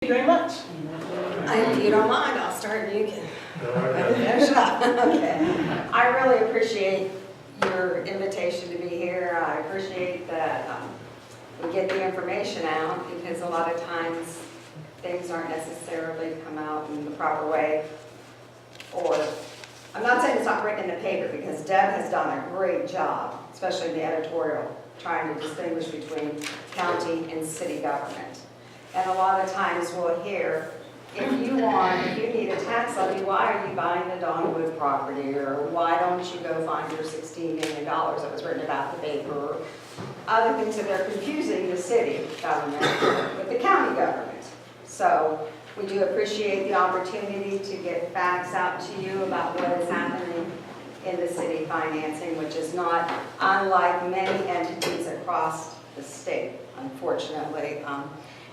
Thank you very much. If you don't mind, I'll start and you can Go right ahead. finish up. Okay. I really appreciate your invitation to be here. I appreciate that we get the information out, because a lot of times things aren't necessarily come out in the proper way. Or, I'm not saying it's not written in the paper, because Deb has done a great job, especially in the editorial, trying to distinguish between county and city government. And a lot of times we'll hear, if you need a tax levy, why are you buying the Donwood property? Or why don't you go find your $16 million that was written about the paper? Or other things that are confusing the city government with the county government. So we do appreciate the opportunity to get facts out to you about what is happening in the city financing, which is not unlike many entities across the state, unfortunately.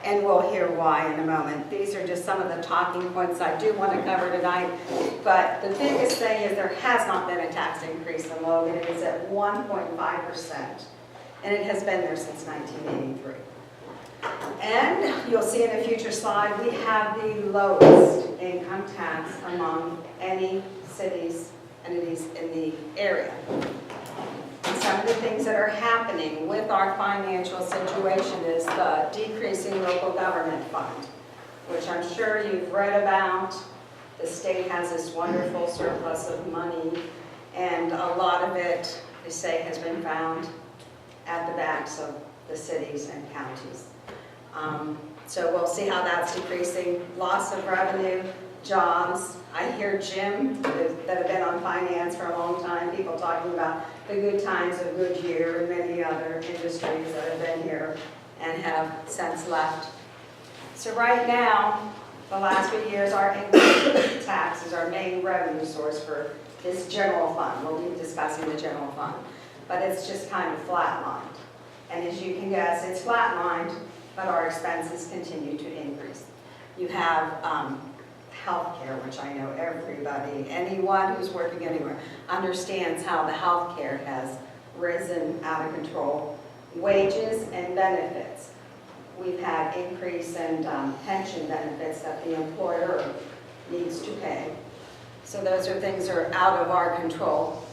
And we'll hear why in a moment. These are just some of the talking points I do want to cover tonight. But the biggest thing is there has not been a tax increase in Logan. It is at 1.5%. And it has been there since 1983. And you'll see in a future slide, we have the lowest income tax among any cities, entities in the area. And some of the things that are happening with our financial situation is the decreasing local government fund, which I'm sure you've read about. The state has this wonderful surplus of money, and a lot of it, they say, has been found at the backs of the cities and counties. So we'll see how that's decreasing. Loss of revenue, jobs. I hear Jim, that have been on finance for a long time, people talking about the good times of Goodyear and many other industries that have been here and have since left. So right now, the last few years, our income tax is our main revenue source for this general fund. We'll be discussing the general fund, but it's just kind of flatlined. And as you can guess, it's flatlined, but our expenses continue to increase. You have healthcare, which I know everybody, anyone who's working anywhere, understands how the healthcare has risen out of control. Wages and benefits. We've had increase in pension benefits that the employer needs to pay. So those are things that are out of our control.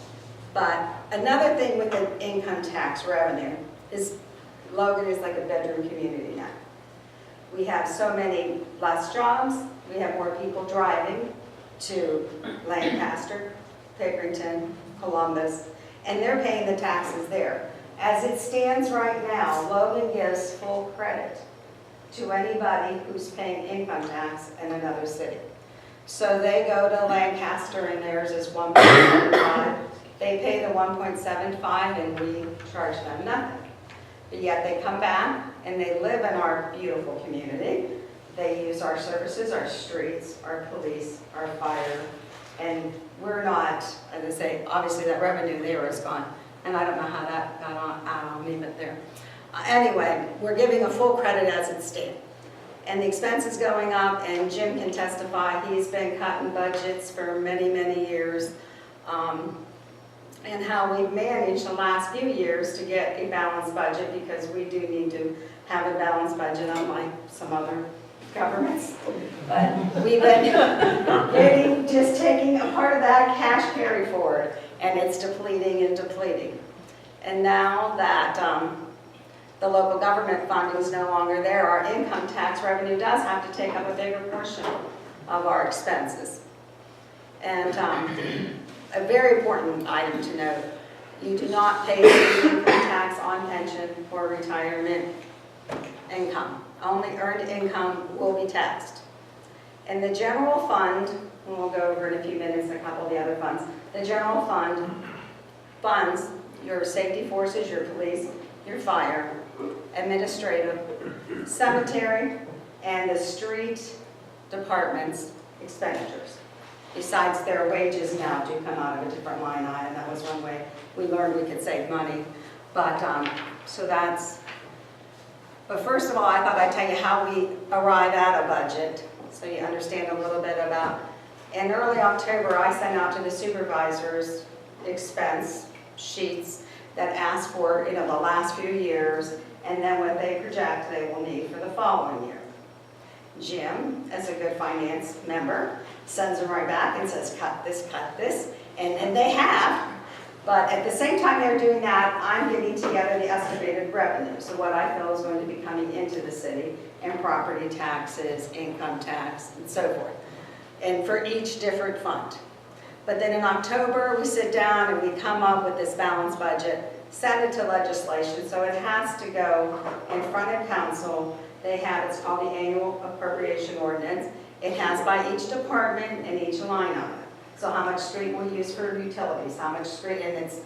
But another thing with the income tax revenue is Logan is like a bedroom community now. We have so many less jobs. We have more people driving to Lancaster, Pickerington, Columbus, and they're paying the taxes there. As it stands right now, Logan gives full credit to anybody who's paying income tax in another city. So they go to Lancaster and theirs is 1.75. They pay the 1.75 and we charge them nothing. But yet they come back and they live in our beautiful community. They use our services, our streets, our police, our fire, and we're not, as I say, obviously that revenue there is gone, and I don't know how that got on, I'll leave it there. Anyway, we're giving a full credit as it stands. And the expenses going up, and Jim can testify, he's been cutting budgets for many, many years, and how we've managed the last few years to get a balanced budget, because we do need to have a balanced budget, unlike some other governments. But we've been just taking a part of that cash carry forward, and it's depleting and depleting. And now that the local government funding is no longer there, our income tax revenue does have to take up a bigger portion of our expenses. And a very important item to note, you do not pay income tax on pension or retirement income. Only earned income will be taxed. And the general fund, and we'll go over in a few minutes a couple of the other funds, the general fund funds your safety forces, your police, your fire, administrative, cemetery, and the street department's expenditures. Besides, their wages now do come out of a different line item. That was one way we learned we could save money. But, so that's, but first of all, I thought I'd tell you how we arrive at a budget, so you understand a little bit about. In early October, I sent out to the supervisors expense sheets that ask for, the last few years, and then what they project they will need for the following year. Jim, as a good finance member, sends them right back and says, cut this, and they have. But at the same time they're doing that, I'm getting together the estimated revenue. So what I feel is going to be coming into the city in property taxes, income tax, and so forth, and for each different fund. But then in October, we sit down and we come up with this balanced budget, send it to legislation, so it has to go in front of council. They have, it's called the annual appropriation ordinance. It has by each department and each line on it. So how much street we use for utilities, how much street, and it's,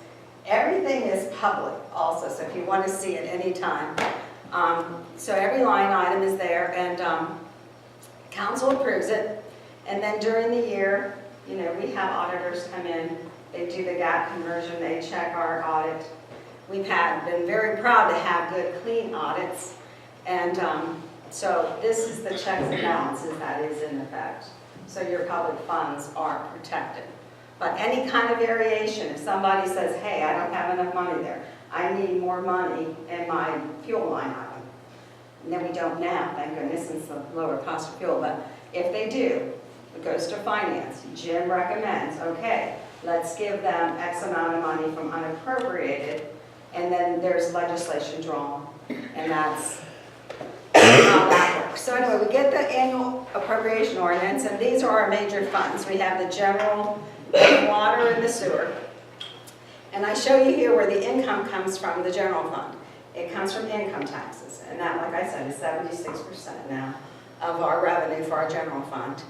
everything is public also, so if you want to see it anytime. So every line item is there, and council approves it. And then during the year, you know, we have auditors come in, they do the gap conversion, they check our audit. We've been very proud to have good, clean audits. And so this is the checks and balances that is in effect. So your public funds are protected. But any kind of variation, if somebody says, hey, I don't have enough money there, I need more money in my fuel line item. And then we don't now, thank goodness, since the lower cost of fuel. But if they do, it goes to finance. Jim recommends, okay, let's give them X amount of money from unappropriated, and then there's legislation drawn, and that's how that works. So anyway, we get the annual appropriation ordinance, and these are our major funds. We have the general, the water, and the sewer. And I show you here where the income comes from, the general fund. It comes from income taxes, and that, like I said, is 76% now of our revenue for our general fund.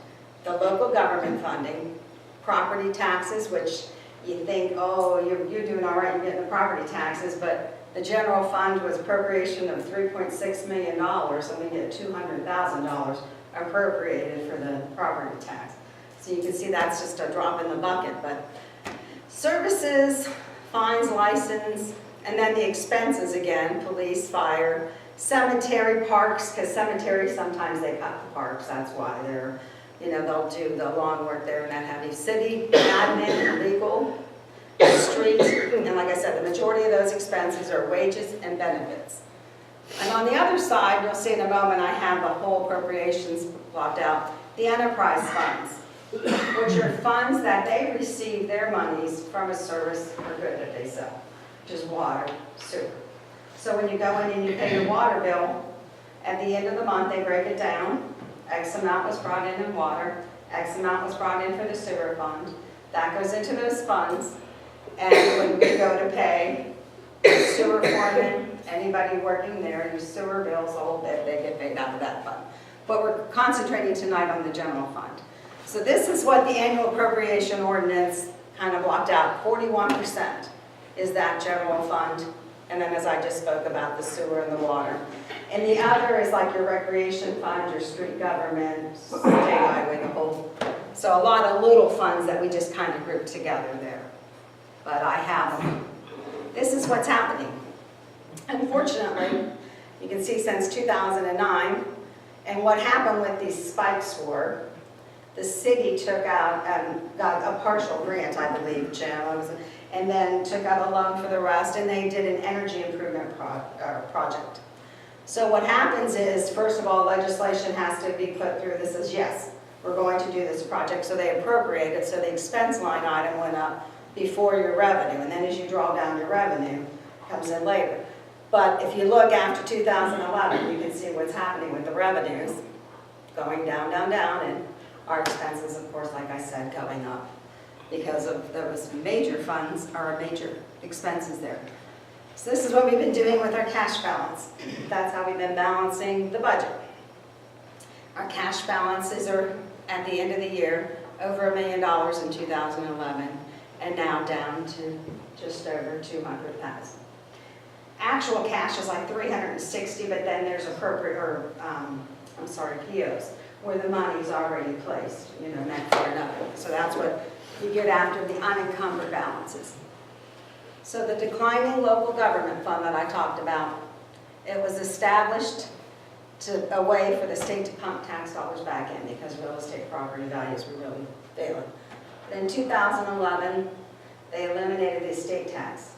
The local government funding, property taxes, which you think, oh, you're doing all right, you're getting the property taxes, but the general fund was appropriation of $3.6 million, and we get $200,000 appropriated for the property tax. So you can see that's just a drop in the bucket. But services, fines, license, and then the expenses again, police, fire, cemetery, parks, because cemeteries, sometimes they cut the parks, that's why they're, you know, they'll do the lawn work there and that have you. City, admin, legal, street, and like I said, the majority of those expenses are wages and benefits. And on the other side, you'll see in a moment, I have the whole appropriations blocked out, the enterprise funds, which are funds that they receive their monies from a service or good that they sell, which is water, sewer. So when you go in and you pay your water bill, at the end of the month, they break it down. X amount was brought in water, X amount was brought in for the sewer fund. That goes into those funds. And when we go to pay sewer foreman, anybody working there, your sewer bills, the whole bit, they get paid out of that fund. But we're concentrating tonight on the general fund. So this is what the annual appropriation ordinance kind of blocked out. 41% is that general fund. And then as I just spoke about, the sewer and the water. And the other is like your recreation fund, your street government, state highway, the whole. So a lot of little funds that we just kind of grouped together there. But I have them. This is what's happening. Unfortunately, you can see since 2009, and what happened with these spikes were, the city took out and got a partial grant, I believe, Jim, and then took out a loan for the rest, and they did an energy improvement project. So what happens is, first of all, legislation has to be put through that says, yes, we're going to do this project, so they appropriate it, so the expense line item went up before your revenue, and then as you draw down your revenue, it comes in later. But if you look after 2011, you can see what's happening with the revenues, going down, down, down, and our expenses, of course, like I said, going up because of those major funds or major expenses there. So this is what we've been doing with our cash balance. That's how we've been balancing the budget. Our cash balances are, at the end of the year, over $1 million in 2011, and now down to just over 200,000. Actual cash is like 360, but then there's POs, where the money's already placed, you know, meant for another. So that's what you get after the unencumbered balances. So the declining local government fund that I talked about, it was established a way for the state to pump tax dollars back in because real estate property values were really failing. In 2011, they eliminated the estate tax.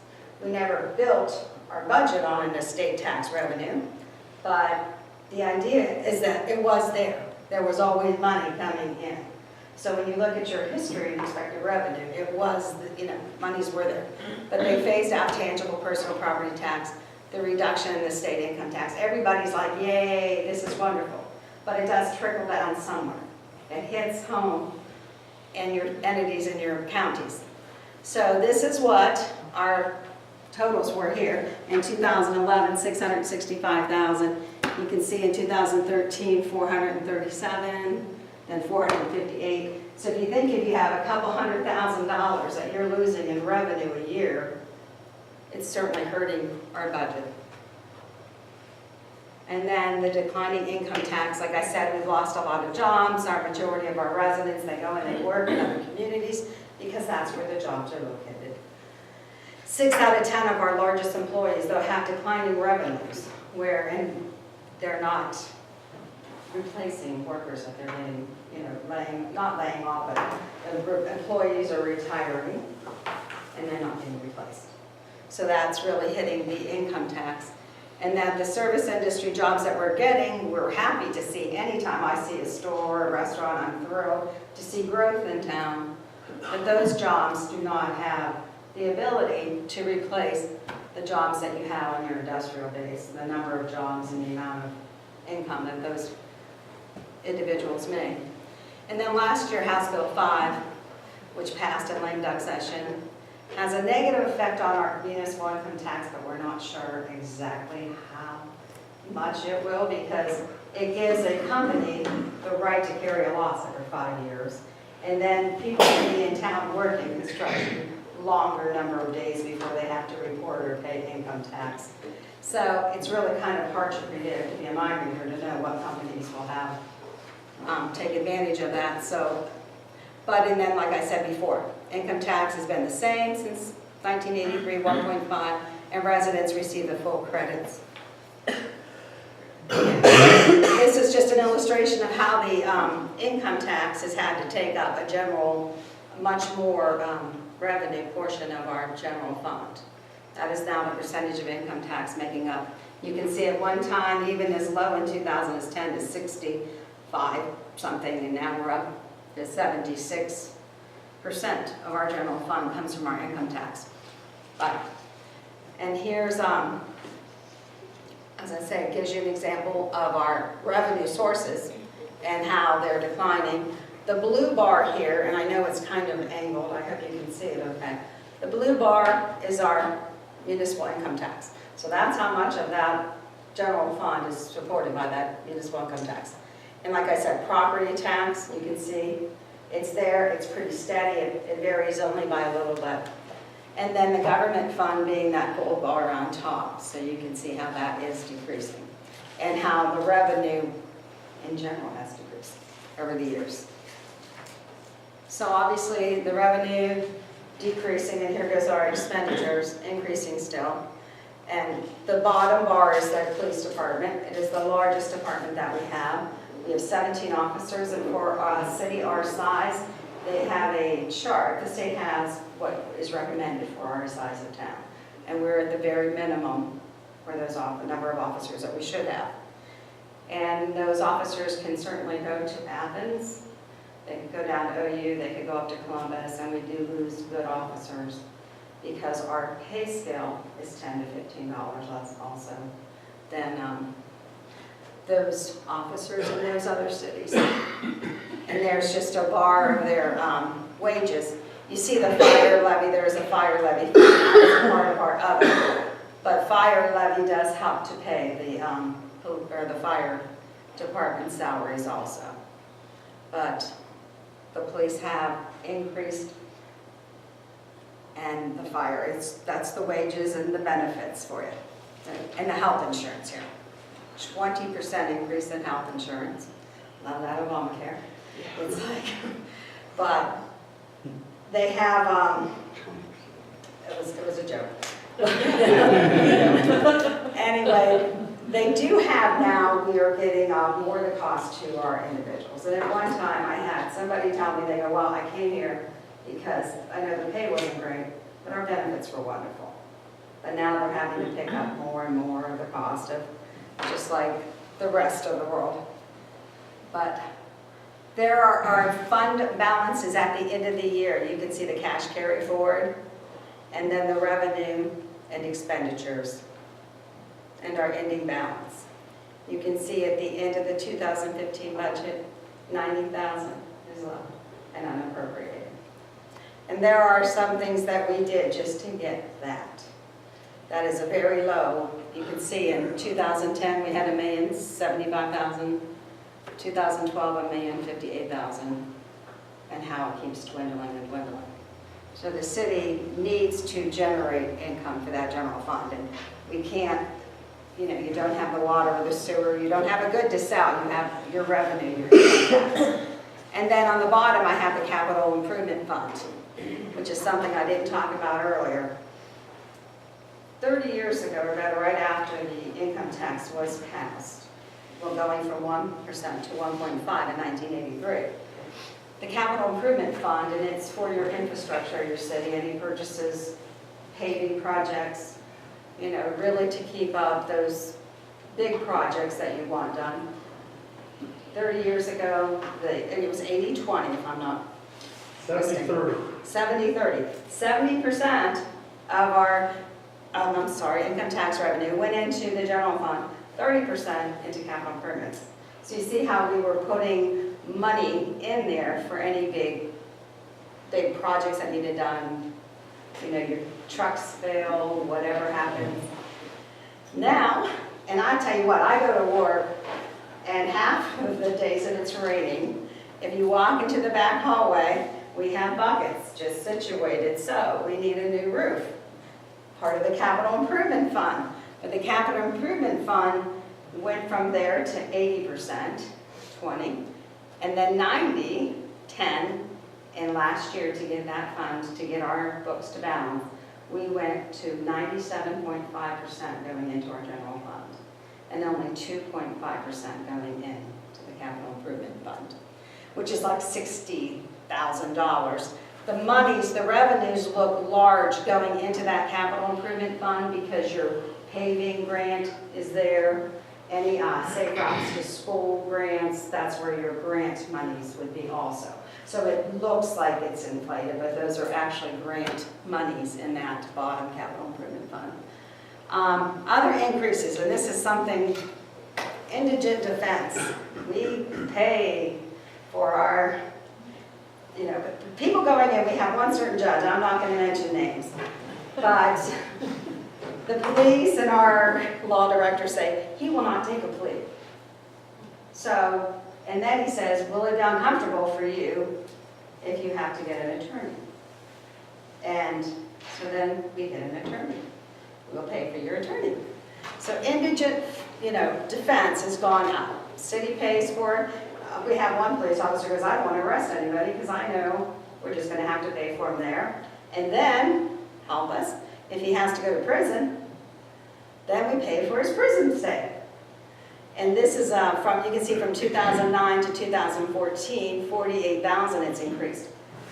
We never built our budget on an estate tax revenue, but the idea is that it was there. there was always money coming in. So when you look at your history and expected revenue, it was, monies were there. But they phased out tangible personal property tax, the reduction in the state income tax. Everybody's like, yay, this is wonderful. But it does trickle down somewhere. It hits home in your entities in your counties. So this is what our totals were here. In 2011, 665,000. You can see in 2013, 437, then 458. So if you have a couple $100,000 that you're losing in revenue a year, it's certainly hurting our budget. And then the declining income tax, like I said, we've lost a lot of jobs. Our majority of our residents, they go and they work in other communities because that's where the jobs are located. 6 out of 10 of our largest employees, though, have declining revenues, and they're not replacing workers that they're getting, not laying off, but the employees are retiring and they're not being replaced. So that's really hitting the income tax. And then the service industry jobs that we're getting, we're happy to see. Anytime I see a store, a restaurant, I'm thrilled to see growth in town. But those jobs do not have the ability to replace the jobs that you have on your industrial base, the number of jobs and the amount of income that those individuals make. And then last year, House Bill 5, which passed in lame duck session, has a negative effect on our municipal income tax, but we're not sure exactly how much it will, because it gives a company the right to carry a loss every 5 years. And then people can be in town working construction longer number of days before they have to report or pay income tax. So it's really kind of hard to predict, to be a mind reader, to know what companies will have take advantage of that. And then, like I said before, income tax has been the same since 1983, 1.5, and residents receive the full credits. This is just an illustration of how the income tax has had to take up a general, much more revenue portion of our general fund. That is now the percentage of income tax making up. You can see at one time, even as low in 2010 to 65 something, and now we're up to 76% of our general fund comes from our income tax. And here's, as I say, it gives you an example of our revenue sources and how they're declining. The blue bar here, and I know it's kind of angled, I hope you can see it okay. The blue bar is our municipal income tax. So that's how much of that general fund is supported by that municipal income tax. And like I said, property tax, you can see it's there, it's pretty steady, it varies only by a little bit. And then the government fund being that gold bar on top, so you can see how that is decreasing and how the revenue in general has decreased over the years. So obviously the revenue decreasing, and here goes our expenditures increasing still. And the bottom bar is the police department. It is the largest department that we have. We have 17 officers, and for a city our size, they have a chart. The state has what is recommended for our size of town. And we're at the very minimum for those number of officers that we should have. And those officers can certainly go to Athens. They could go down to OU, they could go up to Columbus, and we do lose good officers because our pay scale is $10 to $15 less also than those officers in those other cities. And there's just a bar of their wages. You see the fire levy, there is a fire levy as part of our other. But fire levy does help to pay the fire department salaries also. But the police have increased, and the fire, that's the wages and the benefits for it. And the health insurance here. 20% increase in health insurance. Love that Obamacare. It's like, but they have, it was a joke. Anyway, they do have now, we are getting more of the cost to our individuals. And at one time I had somebody tell me, they go, well, I came here because I know the pay wasn't great, but our benefits were wonderful. But now they're having to pick up more and more of the cost of just like the rest of the world. But There are our fund balances at the end of the year. You can see the cash carry forward, and then the revenue and expenditures, and our ending balance. You can see at the end of the 2015 budget, 90,000 is left and unappropriated. And there are some things that we did just to get that. That is a very low. You can see in 2010 we had $1,075,000, 2012 $1,058,000, and how it keeps dwindling and dwindling. So the city needs to generate income for that general fund, and we can't, you know, you don't have the water or the sewer, you don't have a good to sell, you have your revenue, your tax. And then on the bottom I have the capital improvement fund, which is something I didn't talk about earlier. 30 years ago, or better, right after the income tax was passed, we're going from 1% to 1.5 in 1983. The capital improvement fund, and it's for your infrastructure, your city, any purchases, paving projects, you know, really to keep up those big projects that you want done. 30 years ago, and it was 80-20, if I'm not 70-30. 70-30. 70% of our, income tax revenue went into the general fund, 30% into capital improvements. So you see how we were putting money in there for any big projects that needed done. You know, your trucks fail, whatever happens. Now, and I tell you what, I go to work, and half of the days that it's raining, if you walk into the back hallway, we have buckets just situated, so we need a new roof. Part of the capital improvement fund. But the capital improvement fund went from there to 80%, 20, and then 90, 10, and last year to get that fund, to get our books to balance, we went to 97.5% going into our general fund, and only 2.5% going into the capital improvement fund, which is like $60,000. The monies, the revenues look large going into that capital improvement fund because your paving grant is there. Any Safe Routes to School grants, that's where your grant monies would be also. So it looks like it's inflated, but those are actually grant monies in that bottom capital improvement fund. Other increases, and this is something, indigent defense. We pay for our, you know, people going in, we have one certain judge, I'm not going to mention names, but the police and our law director say, he will not take a plea. So, and then he says, will it be uncomfortable for you if you have to get an attorney? And so then we get an attorney. We'll pay for your attorney. So indigent, you know, defense has gone up. City pays for it. We have one police officer who goes, I don't want to arrest anybody because I know we're just going to have to pay for him there. And then, help us, if he has to go to prison, then we pay for his prison stay. And this is from, you can see from 2009 to 2014, 48,000 it's increased.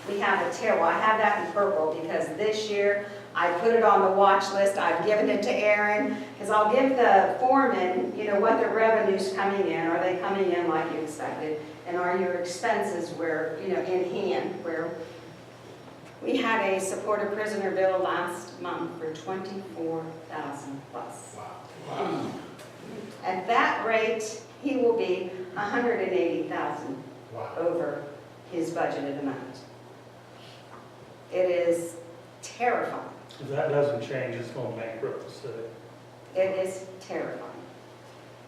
We have a terrible, I have that in purple because this year I put it on the watch list. I've given it to Aaron because I'll give the foreman, you know, what the revenue's coming in. Are they coming in like you expected? And are your expenses where, you know, in hand? Where we had a supported prisoner bill last month for 24,000 plus. Wow. At that rate, he will be 180,000 over his budgeted amount. It is terrifying. If that doesn't change, it's going to bankrupt the city. It is terrifying.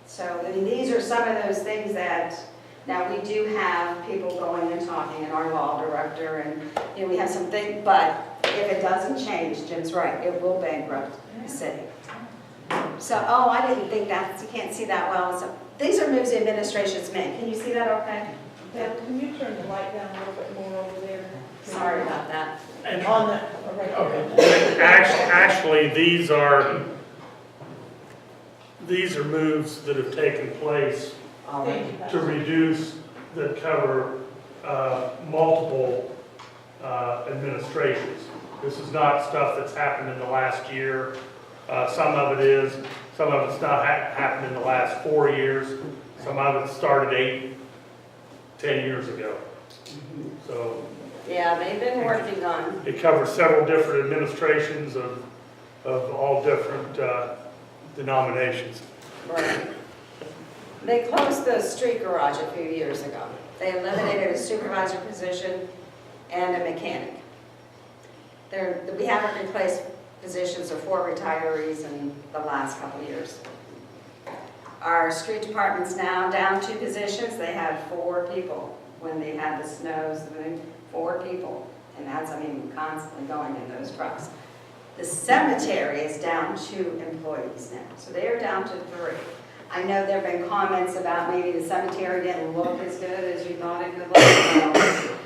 So, and these are some of those things that, now we do have people going and talking, and our law director, and you know, we have some things, but if it doesn't change, Jim's right, it will bankrupt the city. So, oh, I didn't think that, you can't see that well. So these are moves the administration's made. Can you see that okay? Deb, can you turn the light down a little bit more over there? Sorry about that. And on that, right there. Okay. Actually, these are moves that have taken place to reduce, that cover multiple administrations. This is not stuff that's happened in the last year. Some of it is, some of it's not happened in the last 4 years. Some of it started 10 years ago. So Yeah, they've been working on, it covers several different administrations of all different denominations. right. They closed the street garage a few years ago. They eliminated a supervisor position and a mechanic. We haven't replaced positions of 4 retirees in the last couple of years. Our street department's now down 2 positions. They had 4 people when they had the snows, 4 people. And that's, I mean, constantly going in those trucks. The cemetery is down 2 employees now. So they are down to 3. I know there have been comments about maybe the cemetery didn't look as good as you thought it could look. Well,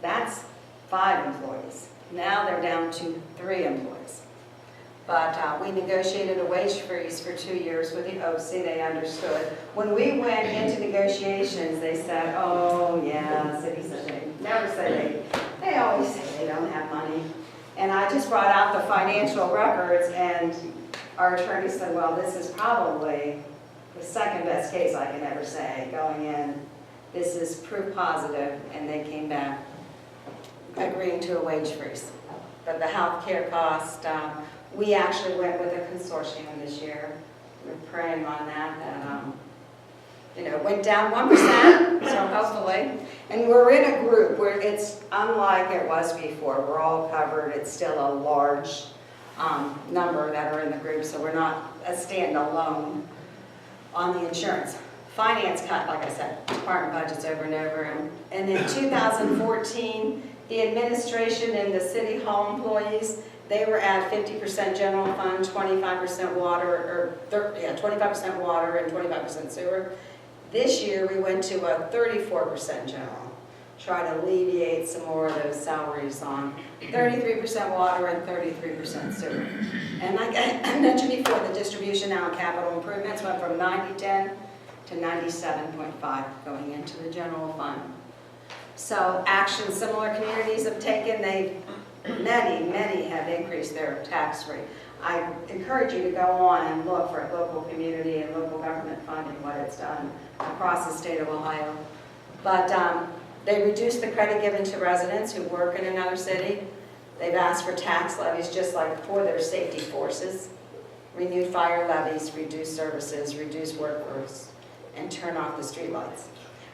that's 5 employees. Now they're down to 3 employees. But we negotiated a wage freeze for 2 years with the OC. They understood. When we went into negotiations, they said, oh, yeah, the city said they never said they always say they don't have money. And I just brought out the financial records, and our attorney said, well, this is probably the second best case I can ever say going in. This is proof positive, and they came back agreeing to a wage freeze. But the health care cost, we actually went with a consortium this year. We're praying on that went down 1%, so hopefully. And we're in a group where it's unlike it was before. We're all covered. It's still a large number that are in the group, so we're not a standalone on the insurance. Finance cut, like I said, department budgets over and over. And in 2014, the administration and the city hall employees, they were at 50% general fund, 25% water, 25% water and 25% sewer. This year, we went to a 34% general, try to alleviate some more of those salaries on 33% water and 33% sewer. And like I mentioned before, the distribution now in capital improvements went from 90-10 to 97.5 going into the general fund. So actions similar communities have taken, many have increased their tax rate. I encourage you to go on and look for local community and local government funding, what it's done across the state of Ohio. But they reduced the credit given to residents who work in another city. They've asked for tax levies just like for their safety forces, renewed fire levies, reduced services, reduced workforce, and turn off the streetlights.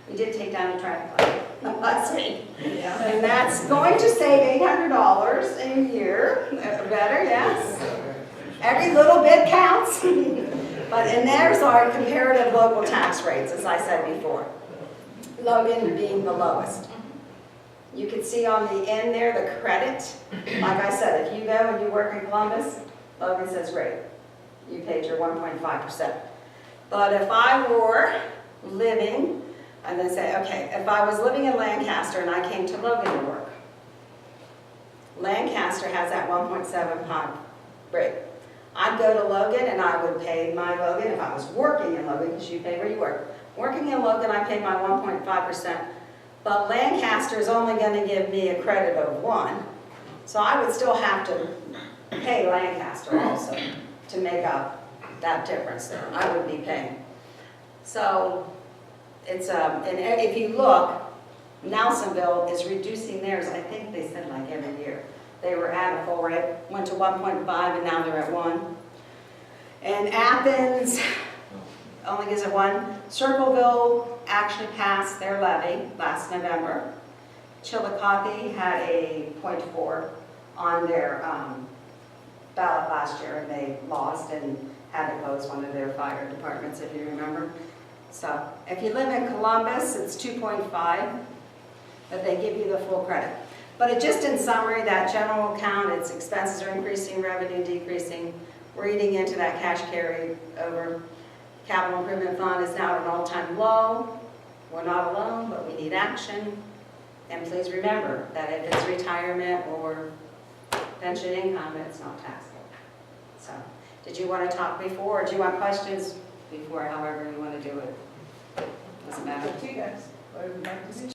We did take down a traffic light last week. Yeah. And that's going to save $800 a year. Better, yes. Every little bit counts. And there's our comparative local tax rates, as I said before. Logan being the lowest. You can see on the end there the credit. Like I said, if you go and you work in Columbus, Logan says great. You paid your 1.5%. But if I were living, I'm going to say, okay, if I was living in Lancaster and I came to Logan to work, Lancaster has that 1.75 rate. I'd go to Logan and I would pay my Logan, if I was working in Logan, because you pay where you work. Working in Logan, I pay my 1.5%, but Lancaster is only going to give me a credit of 1, so I would still have to pay Lancaster also to make up that difference there. I would be paying. So it's, and if you look, Nelsonville is reducing theirs, I think they said like every year. They were at a full rate, went to 1.5, and now they're at 1. And Athens only gives it 1. Circleville actually passed their levy last November. Chillicothe had a 0.4 on their ballot last year, and they lost and had to close one of their fire departments, if you remember. So if you live in Columbus, it's 2.5, but they give you the full credit. But it just in summary, that general account, its expenses are increasing, revenue decreasing. We're eating into that cash carry over. Capital Improvement Fund is now at an all-time low. We're not alone, but we need action. And please remember that if it's retirement or pension income, it's not taxable. So, did you want to talk before, or do you want questions before, however you want to do it? Doesn't matter. Up to you guys. What would you like to do?